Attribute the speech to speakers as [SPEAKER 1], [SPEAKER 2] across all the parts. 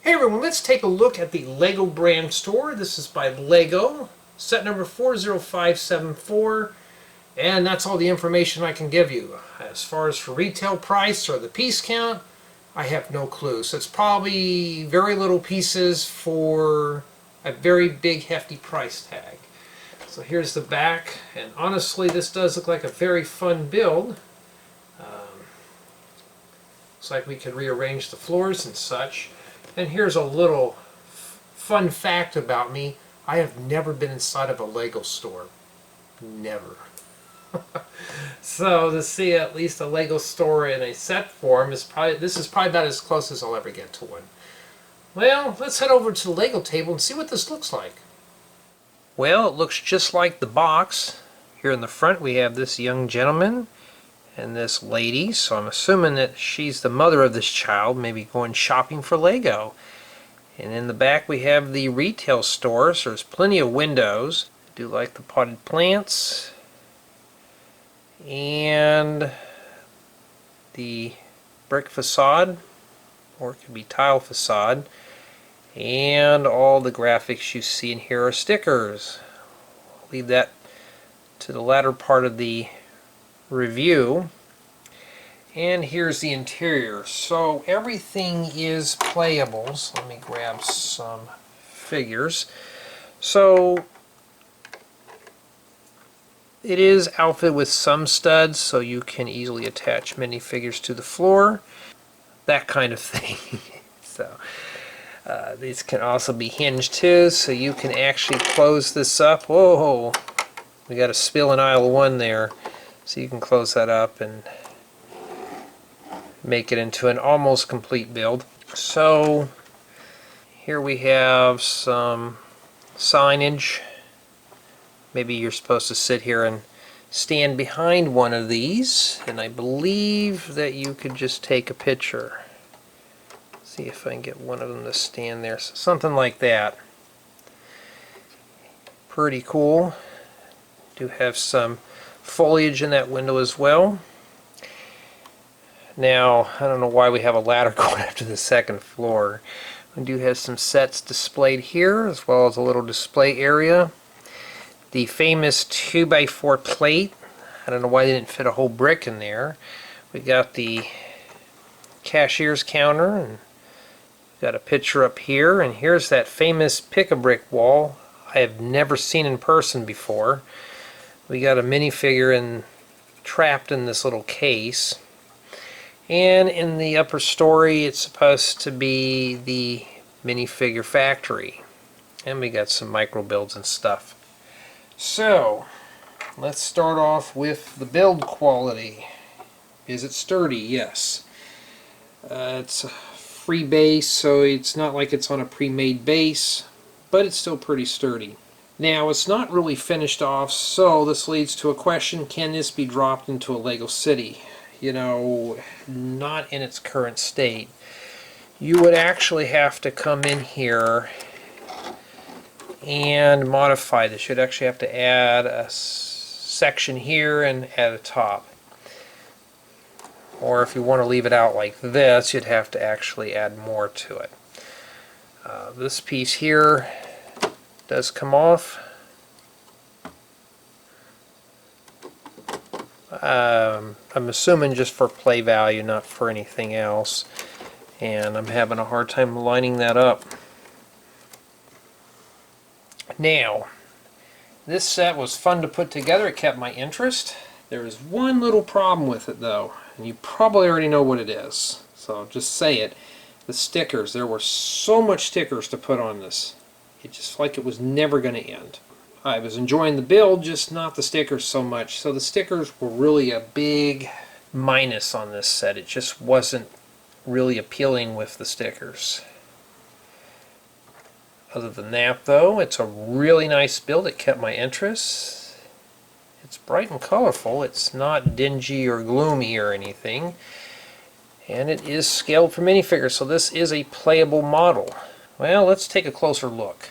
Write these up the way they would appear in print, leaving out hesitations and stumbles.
[SPEAKER 1] Hey everyone, let's take a look at the Lego brand store. This is by Lego, set number 40574, and that's all the information I can give you. As far as for retail price or the piece count, I have no clue. So it's probably very little pieces for a very big hefty price tag. So here's the back, and honestly this does look like a very fun build. Looks like we could rearrange the floors and such. And here's a little fun fact about me. I have never been inside of a Lego store. Never. So to see at least a Lego store in a set form is this is probably about as close as I'll ever get to one. Well, let's head over to the Lego table and see what this looks like. Well, it looks just like the box. Here in the front we have this young gentleman and this lady, so I'm assuming that she's the mother of this child, maybe going shopping for Lego. And in the back we have the retail store, so there's plenty of windows. I do like the potted plants and the brick facade, or it could be tile facade, and all the graphics you see in here are stickers. I'll leave that to the latter part of the review. And here's the interior. So everything is playable. So let me grab some figures. So it is outfitted with some studs, so you can easily attach minifigures to the floor, that kind of thing. So these can also be hinged too, so you can actually close this up. Whoa, we got a spill in aisle 1 there. So you can close that up and make it into an almost complete build. So here we have some signage. Maybe you're supposed to sit here and stand behind one of these, and I believe that you could just take a picture. See if I can get one of them to stand there. So something like that. Pretty cool. Do have some foliage in that window as well. Now, I don't know why we have a ladder going up to the second floor. We do have some sets displayed here, as well as a little display area. The famous 2x4 plate. I don't know why they didn't fit a whole brick in there. We got the cashier's counter, and got a picture up here, and here's that famous pick-a-brick wall I have never seen in person before. We got a minifigure trapped in this little case. And in the upper story it's supposed to be the minifigure factory. And we got some micro builds and stuff. So let's start off with the build quality. Is it sturdy? Yes. It's a free base, so it's not like it's on a pre-made base, but it's still pretty sturdy. Now, it's not really finished off, so this leads to a question: can this be dropped into a Lego city? You know, not in its current state. You would actually have to come in here and modify this. You'd actually have to add a section here and add a top. Or if you want to leave it out like this, you'd have to actually add more to it. This piece here does come off. I'm assuming just for play value, not for anything else. And I'm having a hard time lining that up. Now, this set was fun to put together. It kept my interest. There is one little problem with it though, and you probably already know what it is. So I'll just say it. The stickers. There were so much stickers to put on this. It just like it was never going to end. I was enjoying the build, just not the stickers so much. So the stickers were really a big minus on this set. It just wasn't really appealing with the stickers. Other than that though, it's a really nice build. It kept my interest. It's bright and colorful. It's not dingy or gloomy or anything. And it is scaled for minifigures, so this is a playable model. Well, let's take a closer look.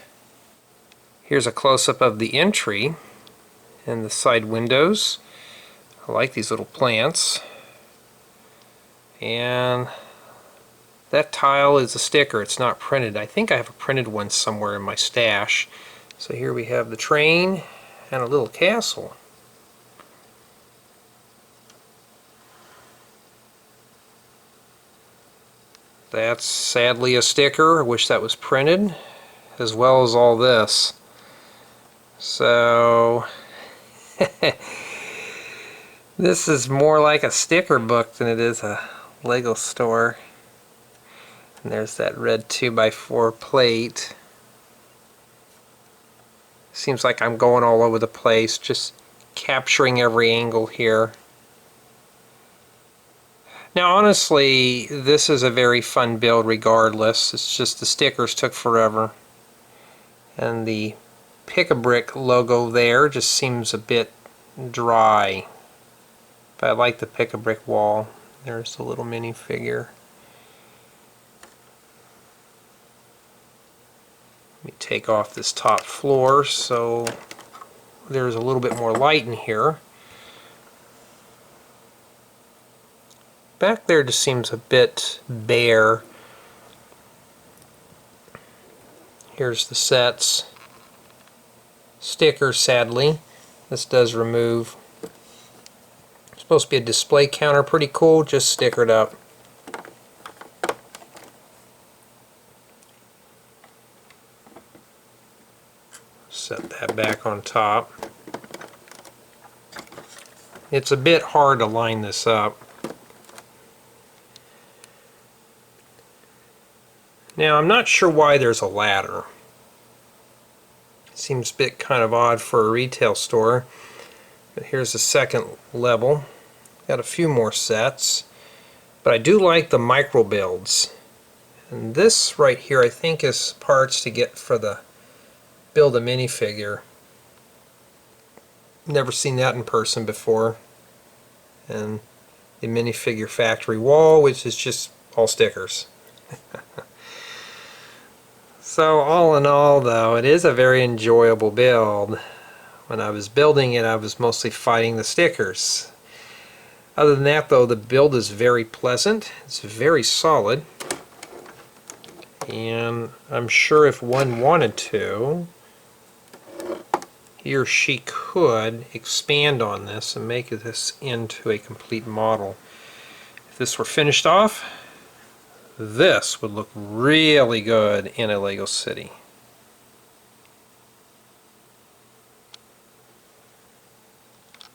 [SPEAKER 1] Here's a close-up of the entry and the side windows. I like these little plants. And That tile is a sticker, it's not printed. I think I have a printed one somewhere in my stash. So here we have the train and a little castle. That's sadly a sticker. I wish that was printed, as well as all this. So this is more like a sticker book than it is a Lego store. And there's that red 2x4 plate. Seems like I'm going all over the place, just capturing every angle here. Now honestly, this is a very fun build regardless. It's just the stickers took forever. And the Pick-a-Brick logo there just seems a bit dry. But I like the Pick-a-Brick wall. There's the little minifigure. Let me take off this top floor so there's a little bit more light in here. Back there just seems a bit bare. Here's the sets. Stickers, sadly. This does remove. It's supposed to be a display counter, pretty cool, just stickered up. Set that back on top. It's a bit hard to line this up. Now I'm not sure why there's a ladder. Seems a bit kind of odd for a retail store. But here's the second level. Got a few more sets. But I do like the micro builds. And this right here I think is parts to get for the build a minifigure. Never seen that in person before. And the minifigure factory wall, which is just all stickers. So all in all though, it is a very enjoyable build. When I was building it, I was mostly fighting the stickers. Other than that though, the build is very pleasant. It's very solid. And I'm sure if one wanted to, he or she could expand on this and make this into a complete model. If this were finished off, this would look really good in a Lego city.